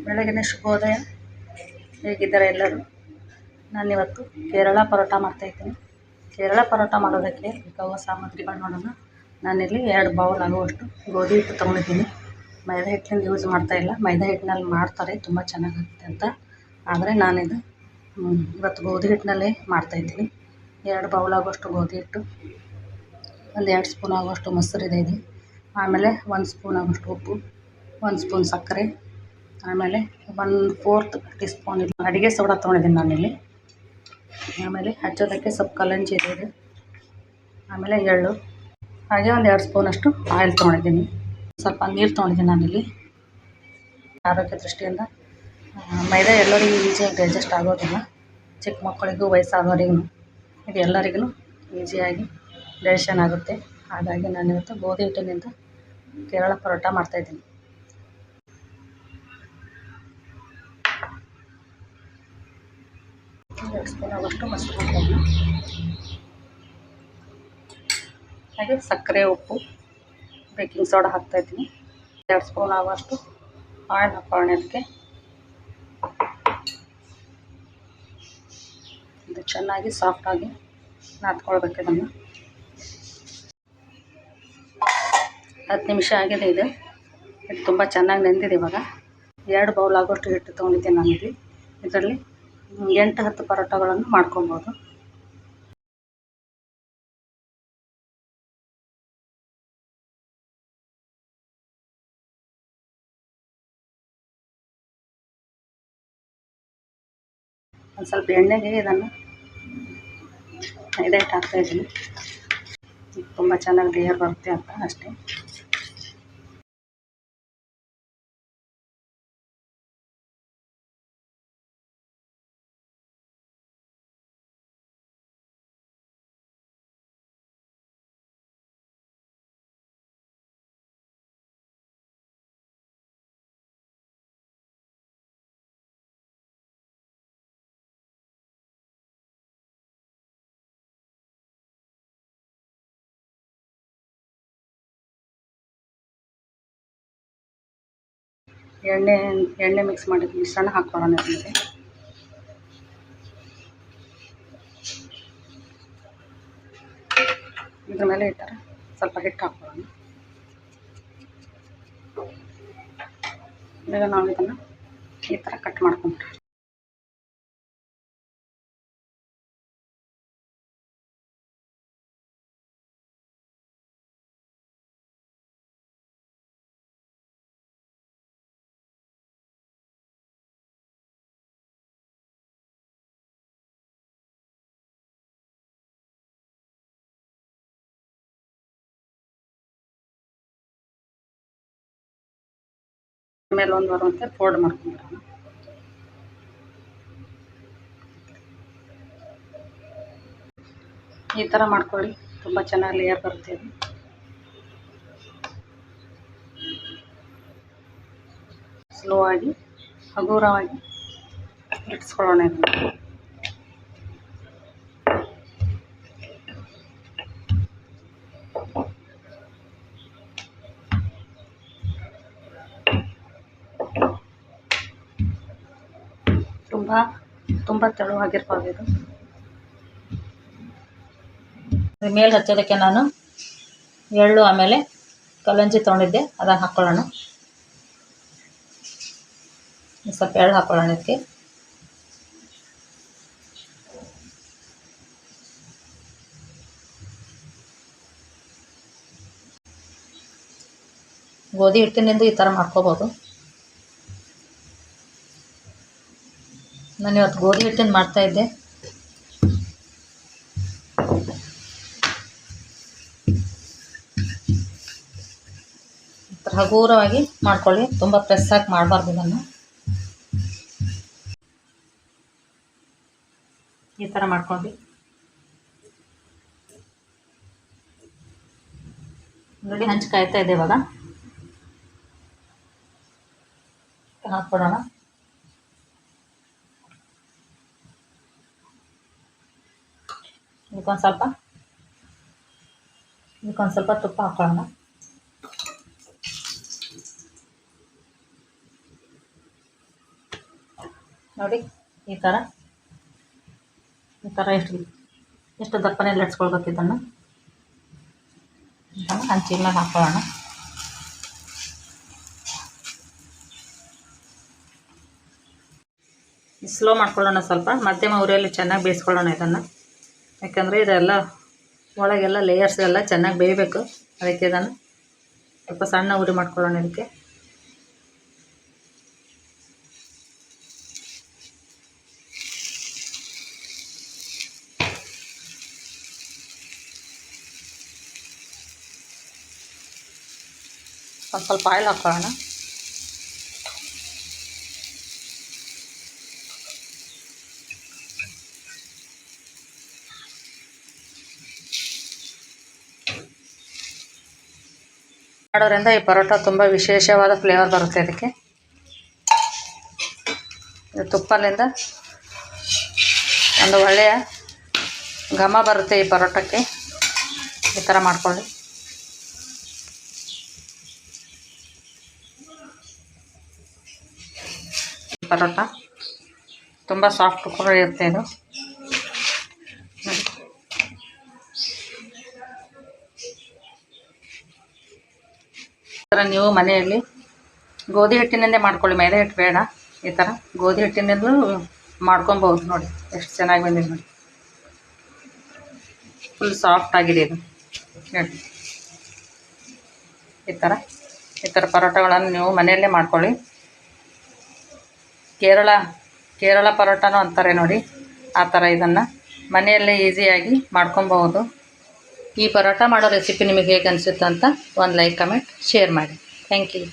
ಬೆಳಗಿನ ಶುಭೋದಯ. ಹೇಗಿದ್ದಾರೆ ಎಲ್ಲರೂ? ನಾನಿವತ್ತು ಕೇರಳ ಪರೋಟ ಮಾಡ್ತಾಯಿದ್ದೀನಿ. ಕೇರಳ ಪರೋಟ ಮಾಡೋದಕ್ಕೆ ಬೇಕಾಗುವ ಸಾಮಗ್ರಿಗಳು ನೋಡೋಣ. ನಾನಿಲ್ಲಿ 2 ಬೌಲ್ ಆಗುವಷ್ಟು ಗೋಧಿ ಹಿಟ್ಟು ತೊಗೊಂಡಿದ್ದೀನಿ. ಮೈದಾ ಹಿಟ್ಟಿನಿಂದ ಯೂಸ್ ಮಾಡ್ತಾಯಿಲ್ಲ. ಮೈದಾ ಹಿಟ್ಟಿನಲ್ಲಿ ಮಾಡ್ತಾರೆ, ತುಂಬ ಚೆನ್ನಾಗುತ್ತೆ ಅಂತ. ಆದರೆ ನಾನಿದು ಇವತ್ತು ಗೋಧಿ ಹಿಟ್ಟಿನಲ್ಲೇ ಮಾಡ್ತಾಯಿದ್ದೀನಿ. 2 ಬೌಲ್ ಆಗುವಷ್ಟು ಗೋಧಿ ಹಿಟ್ಟು, ಒಂದು 2 ಸ್ಪೂನ್ ಆಗುವಷ್ಟು ಮೊಸರಿದೆ ಇದೆ. ಆಮೇಲೆ 1 ಸ್ಪೂನ್ ಆಗುವಷ್ಟು ಉಪ್ಪು, 1 ಸ್ಪೂನ್ ಸಕ್ಕರೆ, ಆಮೇಲೆ 1/4 ಟೀ ಸ್ಪೂನ್ ಅಡುಗೆ ಸೋಡಾ ತೊಗೊಂಡಿದ್ದೀನಿ ನಾನಿಲ್ಲಿ. ಆಮೇಲೆ ಹಚ್ಚೋದಕ್ಕೆ ಸ್ವಲ್ಪ ಕಲ್ಲಂಜಿ ಇದೆ. ಆಮೇಲೆ ಎಳ್ಳು, ಹಾಗೆ ಒಂದು 2 ಸ್ಪೂನಷ್ಟು ಆಯಿಲ್ ತೊಗೊಂಡಿದ್ದೀನಿ. ಸ್ವಲ್ಪ ನೀರು ತೊಗೊಂಡಿದ್ದೀನಿ ನಾನಿಲ್ಲಿ. ಆರೋಗ್ಯ ದೃಷ್ಟಿಯಿಂದ ಮೈದಾ ಎಲ್ಲರಿಗೂ ಈಸಿಯಾಗಿ ಡೈಜೆಸ್ಟ್ ಆಗೋದಿಲ್ಲ. ಚಿಕ್ಕ ಮಕ್ಕಳಿಗೂ ವಯಸ್ಸಾದವರಿಗೂ ಇದು ಎಲ್ಲರಿಗೂ ಈಸಿಯಾಗಿ ಡೈಜೆಷನ್ ಆಗುತ್ತೆ. ಹಾಗಾಗಿ ನಾನಿವತ್ತು ಗೋಧಿ ಹಿಟ್ಟಿನಿಂದ ಕೇರಳ ಪರೋಟ ಮಾಡ್ತಾಯಿದ್ದೀನಿ. ಎರಡು ಸ್ಪೂನ್ ಆಗುವಷ್ಟು ಮೊಸರು ಹಾಕೋದು, ಹಾಗೆ ಸಕ್ಕರೆ, ಉಪ್ಪು, ಬೇಕಿಂಗ್ ಸೋಡಾ ಹಾಕ್ತಾಯಿದ್ದೀನಿ. 2 ಸ್ಪೂನ್ ಆಗುವಷ್ಟು ಆಯಿಲ್ ಹಾಕೊಳ್ಳೋಣ. ಅದಕ್ಕೆ ಇದು ಚೆನ್ನಾಗಿ ಸಾಫ್ಟಾಗಿ ನಾದ್ಕೊಳ್ಬೇಕು. ಇದನ್ನು 10 ನಿಮಿಷ ಆಗಿದೆ. ಇದು ತುಂಬ ಚೆನ್ನಾಗಿ ನೆಂದಿದೆ. ಇವಾಗ 2 ಬೌಲ್ ಆಗುವಷ್ಟು ಹಿಟ್ಟು ತೊಗೊಂಡಿದ್ದೀನಿ ನಾನಿಲ್ಲಿ. ಇದರಲ್ಲಿ 8-10 ಪರೋಟಗಳನ್ನು ಮಾಡ್ಕೊಬೋದು. ಒಂದು ಸ್ವಲ್ಪ ಎಣ್ಣೆಗೆ ಇದನ್ನು ಮೈದಾ ಹಿಟ್ಟು ಹಾಕ್ತಾಯಿದ್ದೀನಿ. ತುಂಬ ಚೆನ್ನಾಗಿ ಲೇಯರ್ ಬರುತ್ತೆ ಅಂತ ಅಷ್ಟೇ. ಎಣ್ಣೆ ಮಿಕ್ಸ್ ಮಾಡಿ ಮಿಶ್ರಣ ಹಾಕ್ಕೊಳ್ಳೋಣ. ಇದಕ್ಕೆ ಇದ್ರ ಮೇಲೆ ಈ ಥರ ಸ್ವಲ್ಪ ಹಿಟ್ಟು ಹಾಕ್ಕೊಳ್ಳೋಣ. ಈಗ ನಾವು ಇದನ್ನು ಈ ಥರ ಕಟ್ ಮಾಡ್ಕೊಂಡ್ರೆ ಮೇಲೆ ಒಂದು ಬರುವಂತೆ ಫೋಲ್ಡ್ ಮಾಡ್ಕೊಂಡ್ಬಿಡೋಣ. ಈ ಥರ ಮಾಡ್ಕೊಳ್ಳಿ, ತುಂಬ ಚೆನ್ನಾಗಿ ಲೇಯರ್ ಬರುತ್ತೆ. ಇದು ಸ್ಲೋ ಆಗಿ ಹಗುರವಾಗಿ ಇಟ್ಸ್ಕೊಳ್ಳೋಣ. ಇದನ್ನು ತುಂಬ ತೆಳುವಾಗಿರ್ಬಾರ್ದು. ಇದು ಮೇಲೆ ಹಚ್ಚೋದಕ್ಕೆ ನಾನು ಎಳ್ಳು ಆಮೇಲೆ ಕಲ್ಲಂಜಿ ತೊಗೊಂಡಿದ್ದೆ, ಅದನ್ನು ಹಾಕ್ಕೊಳ್ಳೋಣ. ಸ್ವಲ್ಪ ಎಳ್ಳು ಹಾಕ್ಕೊಳ್ಳೋಣ. ಇದಕ್ಕೆ ಗೋಧಿ ಹಿಟ್ಟಿನಿಂದ ಈ ಥರ ಮಾಡ್ಕೋಬೋದು. ನಾನು ಇವತ್ತು ಗೋಧಿ ಹಿಟ್ಟಿನ ಮಾಡ್ತಾಯಿದ್ದೆ. ಈ ಥರ ಹಗುರವಾಗಿ ಮಾಡ್ಕೊಳ್ಳಿ, ತುಂಬ ಪ್ರೆಸ್ ಹಾಕಿ ಮಾಡಬಾರ್ದು. ಇದನ್ನು ಈ ಥರ ಮಾಡ್ಕೊಂಡು ನೋಡಿ ಹಂಚು ಕಾಯ್ತಾ ಇದೆ. ಇವಾಗ ಹಾಕ್ಬಿಡೋಣ. ಇದಕ್ಕೊಂದು ಸ್ವಲ್ಪ ತುಪ್ಪ ಹಾಕ್ಕೊಳ್ಳೋಣ. ನೋಡಿ ಈ ಥರ ಎಷ್ಟು ದಪ್ಪನೇ ಲಟ್ಸ್ಕೊಳ್ಬೇಕು ಇದನ್ನು ಹಂಚಿನ ಮೇಲೆ ಹಾಕ್ಕೊಳ್ಳೋಣ. ಸ್ಲೋ ಮಾಡ್ಕೊಳ್ಳೋಣ, ಸ್ವಲ್ಪ ಮಧ್ಯಮ ಉರಿಯಲ್ಲಿ ಚೆನ್ನಾಗಿ ಬೇಯಿಸ್ಕೊಳ್ಳೋಣ ಇದನ್ನು. ಯಾಕಂದರೆ ಇದೆಲ್ಲ ಒಳಗೆಲ್ಲ ಲೇಯರ್ಸ್ ಎಲ್ಲ ಚೆನ್ನಾಗಿ ಬೇಯಬೇಕು. ಅದಕ್ಕೆ ಇದನ್ನು ಸ್ವಲ್ಪ ಸಣ್ಣ ಉರಿ ಮಾಡ್ಕೊಳ್ಳೋಣ. ಇದಕ್ಕೆ ಸ್ವಲ್ಪ ಆಯಿಲ್ ಹಾಕ್ಕೊಳ್ಳೋಣ. ಮಾಡೋದ್ರಿಂದ ಈ ಪರೋಟ ತುಂಬ ವಿಶೇಷವಾದ ಫ್ಲೇವರ್ ಬರುತ್ತೆ. ಇದಕ್ಕೆ ತುಪ್ಪದಿಂದ ಒಂದು ಒಳ್ಳೆಯ ಘಮ ಬರುತ್ತೆ ಈ ಪರೋಟಕ್ಕೆ. ಈ ಥರ ಮಾಡ್ಕೊಳ್ಳಿ. ಪರೋಟ ತುಂಬ ಸಾಫ್ಟ್ ಕೂಡ ಇರುತ್ತೆ ಇದು. ನೀವು ಮನೆಯಲ್ಲಿ ಗೋಧಿ ಹಿಟ್ಟಿನಿಂದ ಮಾಡ್ಕೊಳ್ಳಿ, ಮೈದಾ ಹಿಟ್ಟು ಬೇಡ. ಈ ಥರ ಗೋಧಿ ಹಿಟ್ಟಿನಿಂದಲೂ ಮಾಡ್ಕೊಬೋದು. ನೋಡಿ ಎಷ್ಟು ಚೆನ್ನಾಗಿ ಬಂದಿದೆ ನೋಡಿ, ಫುಲ್ ಸಾಫ್ಟ್ ಆಗಿದೆ ಇದು. ನೋಡಿ ಈ ಥರ ಪರೋಟಗಳನ್ನು ನೀವು ಮನೆಯಲ್ಲೇ ಮಾಡ್ಕೊಳ್ಳಿ. ಕೇರಳ ಪರೋಟನೂ ಅಂತಾರೆ ನೋಡಿ, ಆ ಥರ ಇದನ್ನು ಮನೆಯಲ್ಲೇ ಈಸಿಯಾಗಿ ಮಾಡ್ಕೊಬಹುದು. ಈ ಪರೋಟ ಮಾಡೋ ರೆಸಿಪಿ ನಿಮಗೆ ಹೇಗೆ ಅನಿಸುತ್ತೆ ಅಂತ ಒಂದು ಲೈಕ್, ಕಮೆಂಟ್, ಶೇರ್ ಮಾಡಿ. Thank you.